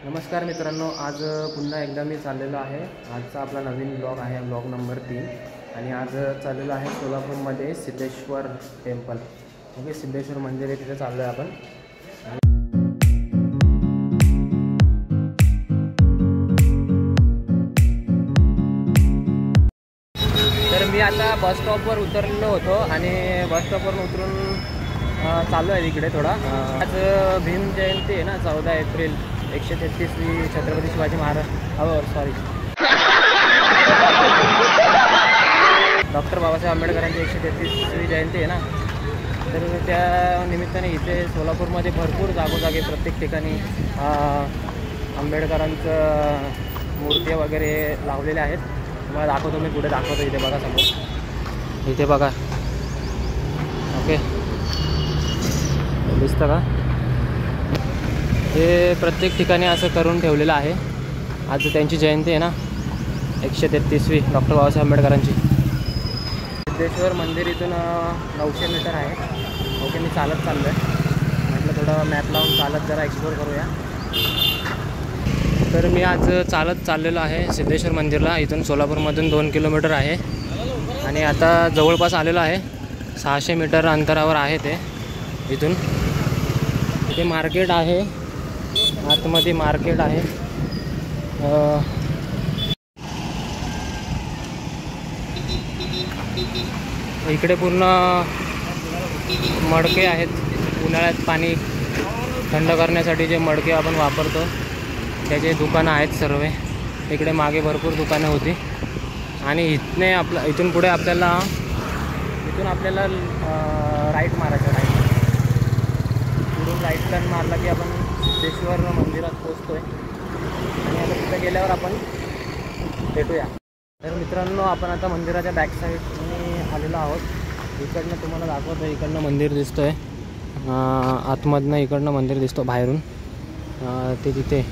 नमस्कार मित्रांनो, आज पुन्हा एकदा मी चाललेलो आहे। आजचा आपला नवीन ब्लॉग आहे, ब्लॉग नंबर 3। आणि आज चाललेलो आहे सोलापूरमध्ये सिद्धेश्वर टेम्पल। ओके, सिद्धेश्वर मंदिर आहे, तिथे चाललो आहे आपण। तर मी आता बस स्टॉपवर उतरलेलो होतो आणि बस स्टॉपवरून उतरून चाललो आहे इकडे थोडा। आज भीम जयंती आहे ना, 14 एप्रिल, 133वी छत्रपती शिवाजी महाराज सॉरी डॉक्टर बाबासाहेब आंबेडकरांची 133वी जयंती आहे ना। तर त्या निमित्ताने इथे सोलापूरमध्ये भरपूर जागोजागी प्रत्येक ठिकाणी आंबेडकरांचं मूर्ती वगैरे लावलेले आहेत। तुम्हाला दाखवतो, मी पुढे दाखवतो। इथे बघा समोर, इथे बघा। ओके, दिसतं का? हे प्रत्येक ठिकाणी असं करून ठेवलेलं आहे। आज त्यांची जयंती आहे ना, 133वी डॉक्टर बाबासाहेब आंबेडकरांची। सिद्धेश्वर मंदिर इथून 900 मीटर आहे। ओके, मी चालत चाललो आहे, म्हटलं थोडं मॅप लावून चालत जरा एक्सप्लोर करूया। तर मी आज चालत चाललेलो आहे सिद्धेश्वर मंदिरला। इथून सोलापूरमधून 2 किलोमीटर आहे आणि आता जवळपास आलेलो आहे। 600 मीटर अंतरावर आहे ते इथून। इथे मार्केट आहे, आतमध्ये मार्केट आहे। इकडे पूर्ण मडके आहेत। उन्हाळ्यात पाणी थंड करण्यासाठी जे मडके आपण वापरतो त्याचे दुकानं आहेत सर्व। इकडे मागे भरपूर दुकानं होती आणि इथून पुढे आपल्याला राईट मारायचं। पुढून राईट टर्न मारला की आपण सिद्धेश्वर मंदिरात पोहोचतोय आणि आता तिथे गेल्यावर आपण भेटूया। तर मित्रांनो, आपण आता मंदिराच्या बॅक साईडने आलेलो आहोत। इकडनं तुम्हाला दाखवतो, इकडनं मंदिर दिसतोय आतमधनं, इकडनं मंदिर दिसतो बाहेरून। ते तिथे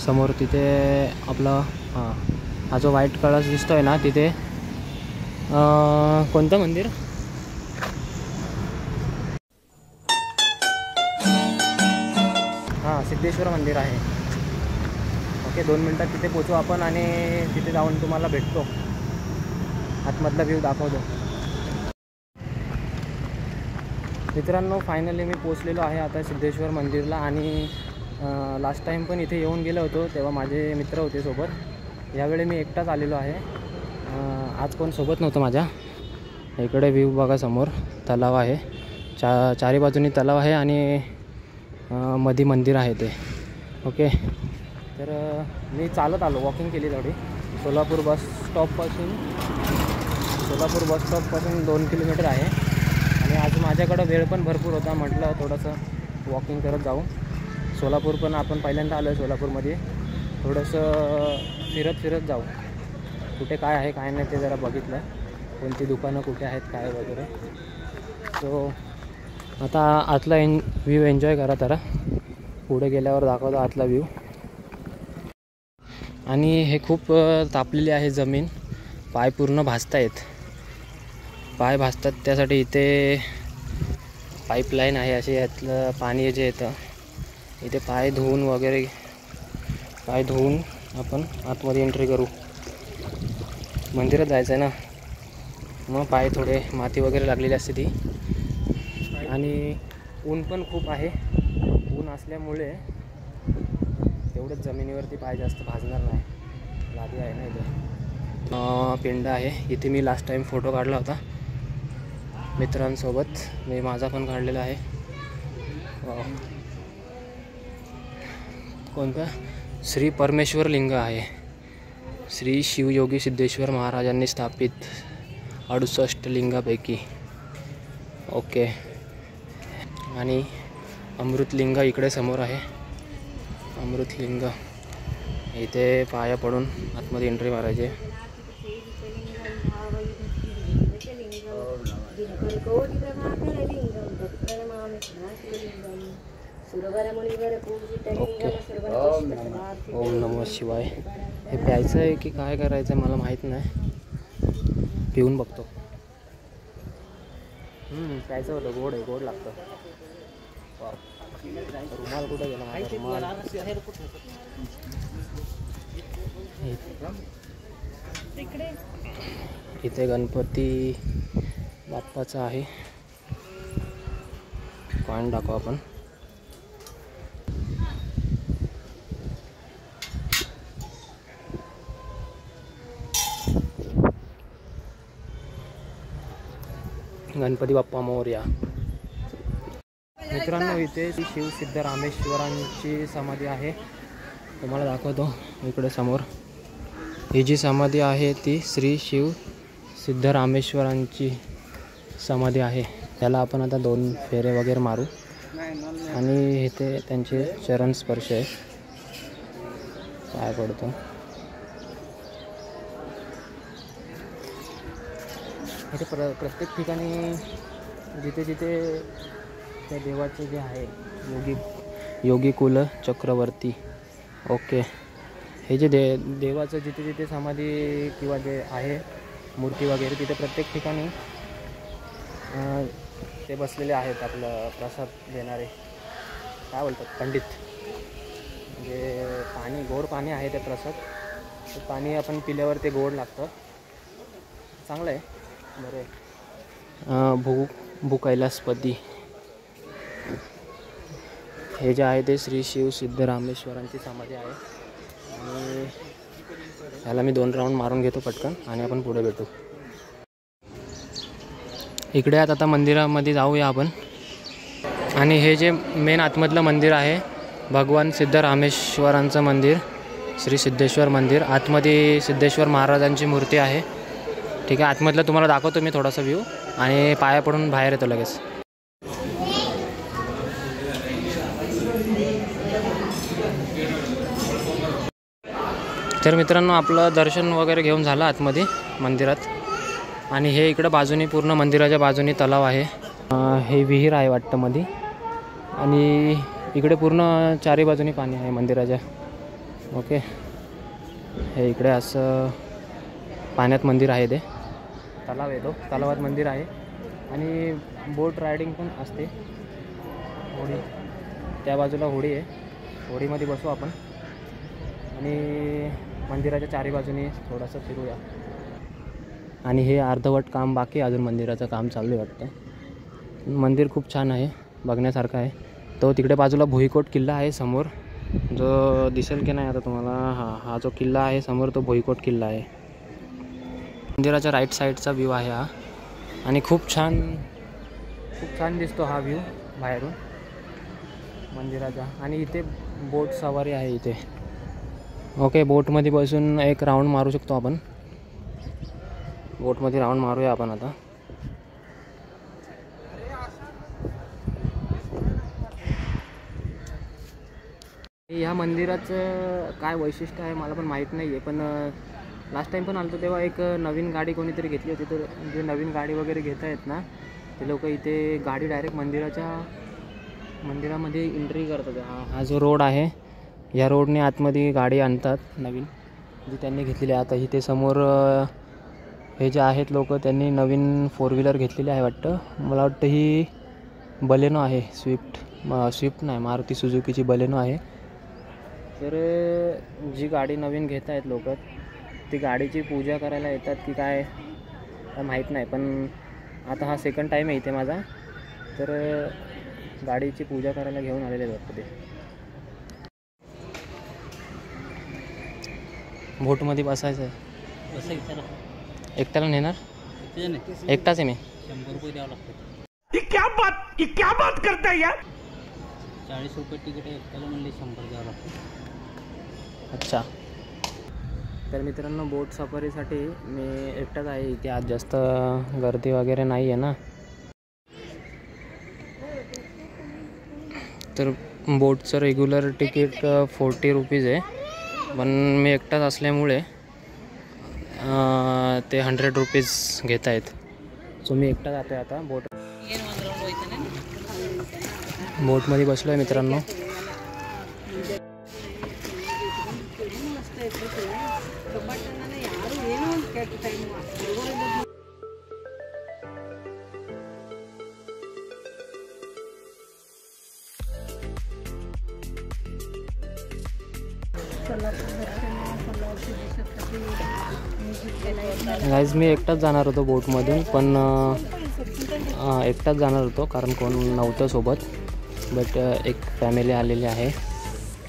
समोर तिथे आपलं हा जो व्हाईट कलर दिसतोय ना, तिथे कोणतं मंदिर? हां, सिद्धेश्वर मंदिर आहे। ओके, 2 मिनटात तिथे पोचू आपण आणि तिथे जाऊन तुम्हाला भेटतो, आतमधला व्ह्यू दाखवतो। मित्रांनो, फायनली मी पोचलेलो आहे आता सिद्धेश्वर मंदिरला। आणि लास्ट टाईम पण इथे येऊन गेलो होतो, तेव्हा माझे मित्र होते सोबत। यावेळी मी एकटाच आलेलो आहे, आज कोण सोबत नव्हतं माझ्या। इकडे व्ह्यू बघा, समोर तलाव आहे, चारी बाजूनी तलाव आहे आणि मध्ये मंदिर आहे ते। ओके, तर मी चालत आलो, वॉकिंग केली थोडी। सोलापूर बस स्टॉपपासून 2 किलोमीटर आहे आणि आज माझ्याकडं वेळ पण भरपूर होता, म्हटलं थोडंसं वॉकिंग करत जाऊ। सोलापूर पण आपण पहिल्यांदा आलो आहे, सोलापूरमध्ये थोडंसं फिरत जाऊ। कुठे काय आहे काय नाही ते जरा बघितलं, कोणती दुकानं कुठे आहेत काय वगैरे। सो आता आतला व्ह्यू एन्जॉय करा जरा, पुढे गेल्यावर दाखवतो आतला व्ह्यू। आणि हे खूप तापलेली आहे जमीन, पाय पूर्ण भाजतायत, पाय भाजतात। त्यासाठी इथे पाईपलाईन आहे अशी, यातलं पाणी जे येतं इथे पाय धुवून आपण आतमध्ये एंट्री करू। मंदिरात जायचं आहे ना, मग पाय थोडे माती वगैरे लागलेली असते ती। आणि ऊन पण खूप आहे, ऊन असल्यामुळे तेवढंच जमिनीवरती पाय जास्त भाजणार नाही, लादी आहे ना इथे। पिंड आहे इथे, मी लास्ट टाईम फोटो काढला होता मित्रांसोबत, मी माझा पण काढलेला आहे। कोणता? श्री परमेश्वर लिंग आहे, श्री शिवयोगी सिद्धेश्वर महाराजांनी स्थापित 68 लिंगापैकी। ओके, आणि अमृतलिंग इकडे समोर आहे, अमृतलिंग। इथे पाया पडून आतमध्ये एंट्री मारायची। ओम नमः शिवाय। हे प्यायचं आहे की काय करायचं मला माहीत नाही, पिऊन बघतो। प्यायचं होतं, गोड आहे, गोड लागतं। रुमाल कुठे गेला माझा रुमाल? इथे गणपती बाप्पाचा आहे. कॉइन दाखवू आपण. गणपती बाप्पा मोरया. मित्रांनो, इथे शिव सिद्धरामेश्वरांची समाधी आहे. तुम्हाला दाखवतो इकडे समोर. ही जी समाधी आहे ती श्री शिव सिद्धरामेश्वरांची समाधी आहे. त्याला आपण आता 2 फेरे वगैरे मारू आणि इथे त्यांचे चरण स्पर्श आहे. पाय पडतो. इथे प्रत्येक ठिकाणी जिथे जिथे त्या देवाचे जे आहे योगी कुल चक्रवर्ती. ओके. हे जे देवाचं जिथे जिथे समाधी किंवा जे आहे मूर्ती वगैरे तिथे प्रत्येक ठिकाणी ते बसलेले आहेत. आपलं प्रसाद देणारे काय बोलतात पंडित. म्हणजे पाणी गोड पाणी आहे ते प्रसाद. ते पाणी आपण पिल्यावर ते गोड लागतं. चांगलं आहे. बरं. भू कैलासपती हे जे आहे ते श्री शिव सिद्धरामेश्वरांची समाधी आहे. आणि ह्याला मी 2 राऊंड मारून घेतो पटकन आणि आपण पुढे भेटू. इकडे आता मंदिरामध्ये जाऊया आपण. आणि हे जे मेन आतमधलं मंदिर आहे भगवान सिद्धरामेश्वरांचं मंदिर, श्री सिद्धेश्वर मंदिर. आतमध्ये सिद्धेश्वर महाराजांची मूर्ती आहे. ठीक आहे, आतमधलं तुम्हाला दाखवतो मी थोडासा व्ह्यू आणि पाया पडून बाहेर येतो लगेच. तर मित्रांनो, आपलं दर्शन वगैरे घेऊन झालं आतमध्ये मंदिरात. आणि हे इकडं बाजूनी पूर्ण मंदिराच्या बाजूनी तलाव आहे. हे विहीर आहे वाटतं मध्ये. आणि इकडे पूर्ण 4ही बाजूनी पाणी आहे मंदिराच्या. ओके. हे इकडे असं पाण्यात मंदिर आहे. ते तलाव आहे, तो तलावात मंदिर आहे. आणि बोट रायडिंग पण असते. होडी त्या बाजूला होडी आहे. होडीमध्ये बसू आपण आणि मंदिराच्या 4ही बाजूनी थोडंसं फिरूया. आणि हे अर्धवट काम बाकी अजून मंदिराचं काम चालू आहे वाटतं. मंदिर खूप छान आहे, बघण्यासारखं आहे. तो तिकडे बाजूला भुईकोट किल्ला आहे समोर, जो दिसेल की नाही आता तुम्हाला. हा जो किल्ला आहे समोर तो भुईकोट किल्ला आहे. मंदिराच्या राईट साईडचा व्ह्यू आहे हा. आणि खूप छान दिसतो हा व्ह्यू बाहेरून मंदिराचा. आणि इथे बोट सवारी आहे इथे. ओके. बोटमध्ये बसून एक राऊंड मारू शकतो आपण. बोटमध्ये राऊंड मारूया आपण आता. ह्या मंदिराचं काय वैशिष्ट्य आहे मला पण माहीत नाही आहे. पण लास्ट टाईम पण आलो तेव्हा एक नवीन गाडी कोणीतरी घेतली होती. तर जे नवीन गाडी वगैरे घेत आहेत ना ते लोक इथे गाडी डायरेक्ट मंदिरामध्ये एंट्री करतात. हा जो रोड आहे या रोडने आतमध्ये गाडी आणतात नवीन जी त्यांनी घेतलेली आहे. आता इथे समोर हे जे आहेत लोक त्यांनी नवीन 4 व्हीलर घेतलेली आहे वाटतं. मला वाटतं ही बलेनो आहे. स्विफ्ट नाही, मारुती सुझुकीची बलेनो आहे. तर जी गाडी नवीन घेत आहेत लोक ती गाडीची पूजा करायला येतात की काय माहीत नाही. पण आता हा सेकंड टाईम आहे इथे माझा. तर गाडीची पूजा करायला घेऊन आलेले वाटतं ते. बोटमध्ये बसायचं आहे. एकट्याला नेणार? एकटाच आहे मी. 100 रुपये द्यावं लागतं. ये क्या बात करता है यार. 40 रुपये तिकीट आहे एकट्याला, म्हणले 100 द्यावं लागतं. अच्छा. तर मित्रांनो, बोट सफारीसाठी मी एकटाच आहे इथे. आज जास्त गर्दी वगैरे नाही आहे ना. तर बोटचं रेग्युलर तिकीट 40 रुपीज आहे. पण मी एकटाच असल्यामुळे ते 100 रुपीज घेत आहेत. सो मी एकटा जातो आहे आता. बोटमध्ये बसलो आहे मित्रांनो. गाईज मी एकटाच जाणार होतो बोटमधून, पण एकटाच जाणार होतो कारण कोण नव्हतं सोबत. बट एक फॅमिली आलेली आहे,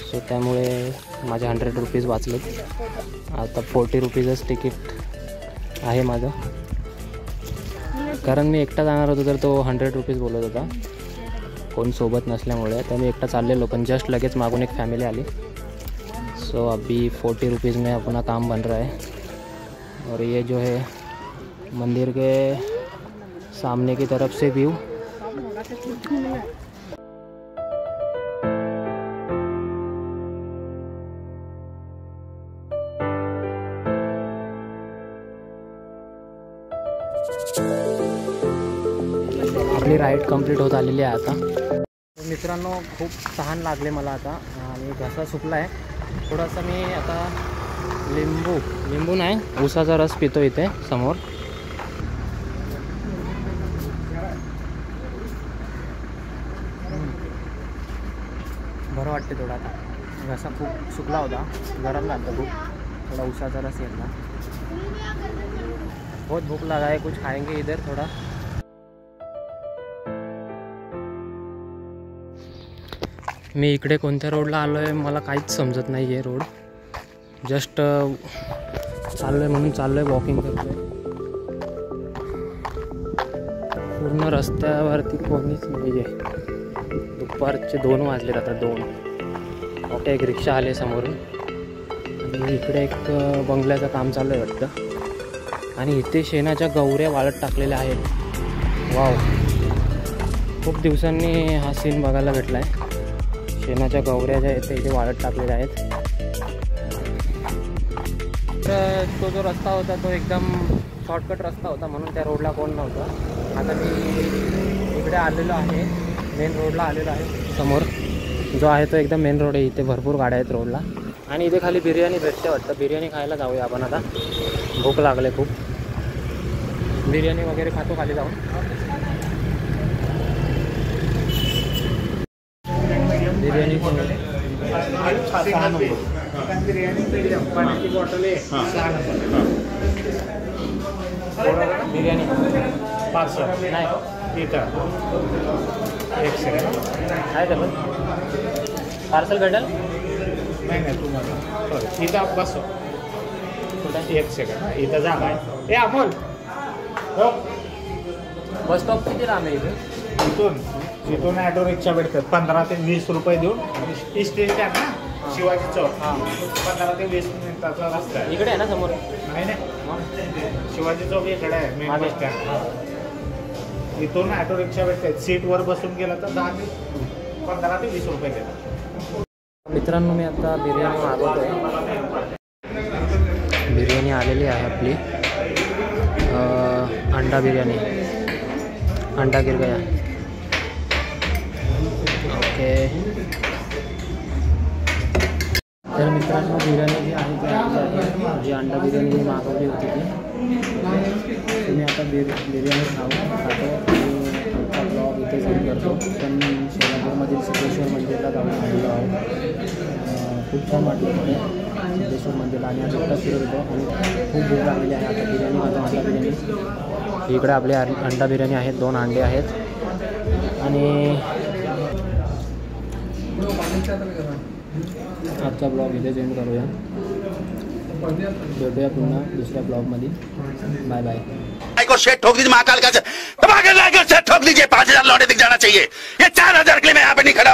सो त्यामुळे माझे 100 रुपीज वाचलेत. आता 40 रुपीजच तिकीट आहे माझं, कारण मी एकटा जाणार होतो तर तो 100 रुपीज बोलत होता कोण सोबत नसल्यामुळे. तर मी एकटा चाललेलो, पण जस्ट लगेच मागून एक फॅमिली आली. सो अभी 40 रुपीज़ में अपना काम बन रहा है. और ये जो है मंदिर के सामने की तरफ से व्यू. आपली राईड कंप्लीट होत आलेली आहे आता. मित्रांनो, खूप तहान लागले मला आता आणि घसा सुकला आहे थोडासा. मी आता लिंबू नाही, ऊसाचा रस पितो इथे समोर. बरं वाटते थोडा आता. घसा खूप सुकला होता, गरम लागतं खूप. थोड़ा ऊसाचा रस घेतला. बहुत भूख लगा है, कुछ खाएंगे इधर थोड़ा. मी इकडे कोणत्या रोडला आलो आहे मला काहीच समजत नाही आहे. रोड जस्ट चाललो आहे म्हणून चाललो आहे, वॉकिंग करतो आहे. पूर्ण रस्त्यावरती कोणीच नाही आहे. दुपारचे 2 वाजले, आता 2. ओके, एक रिक्षा आले समोरून आणि इकडे एक बंगल्याचं काम चालू आहे वाटतं. आणि इथे शेणाच्या गौऱ्या वाळत टाकलेल्या आहेत. वाव, खूप दिवसांनी हा सीन बघायला भेटला आहे. शेणाच्या गौऱ्या ज्या आहेत इथे वाळत टाकलेल्या आहेत. तर तो जो रस्ता होता तो एकदम शॉर्टकट रस्ता होता, म्हणून त्या रोडला कोण नव्हतं. आता मी इकडे आलेलो आहे, मेन रोडला आलेलो आहे. समोर जो आहे तो एकदम मेन रोड आहे. इथे भरपूर गाड्या आहेत रोडला. आणि इथे खाली बिर्याणी भेटते वाटतं. बिर्याणी खायला जाऊया आपण आता. भूक लागले खूप. बिर्याणी वगैरे खातो खाली जाऊन. बिर्याणी बिर्याणी पार्सल नाही इथं. एक सेकंड आहे का पण पार्सल भेटेल? नाही तुम्हाला इथं बस. एक सेकंड, इथं जागा आहे. ए अमोल, हो बस स्टॉप किती लांब आहे इथे? इथून ऑटो रिक्षा भेटतात. 15 ते 20 रुपये देऊन. स्टेशन आहे ना शिवाजी चौक. 15 ते 20 मिनिटाचा रस्ता आहे. इकडे आहे ना समोर? नाही, शिवाजी चौक इकडे आहे, मेन बस स्टँड. इथून ऑटो रिक्षा भेटतात. सीटवर बसून गेलं तर 15 ते 20 रुपये घेतात. मित्रांनो, मी आता बिर्याणी मागवतो आहे. बिर्याणी आलेली आहे आपली. अंडा बिर्याणी, अंडा गिर गया. ओके, तर मित्रांनो बिर्याणी जी आहे ती आहे, जी अंडा बिर्याणी मी मागवली होती ती. तुम्ही आता बिर्याणी खातो आणि आमचा ब्लॉग इथे सेंड करतो. पण सोलापूरमधील सिद्धेश्वर मंदिरला जाऊन आलेलो आहोत. खूप छान वाटलं तिथे सिद्धेश्वर मंदिरला. आणि आता एकटा फिरत होतो आणि खूप भूक लागलेली आहे. आता बिर्याणी खातो, अंडा बिर्याणी. इकडे आपली अंडा बिर्याणी आहेत, 2 अंडे आहेत. आणि आजचा ब्लॉग इथे सेंड करूया. भेटूया पुन्हा दुसऱ्या ब्लॉगमध्ये. Bye bye. को शेट ठोक दीजिए, महाकाल का ठोक दीजिए. 5000 लौटे दिख जाना चाहिए. ये 4000 के लिए मैं यहाँ पे नहीं खड़ा.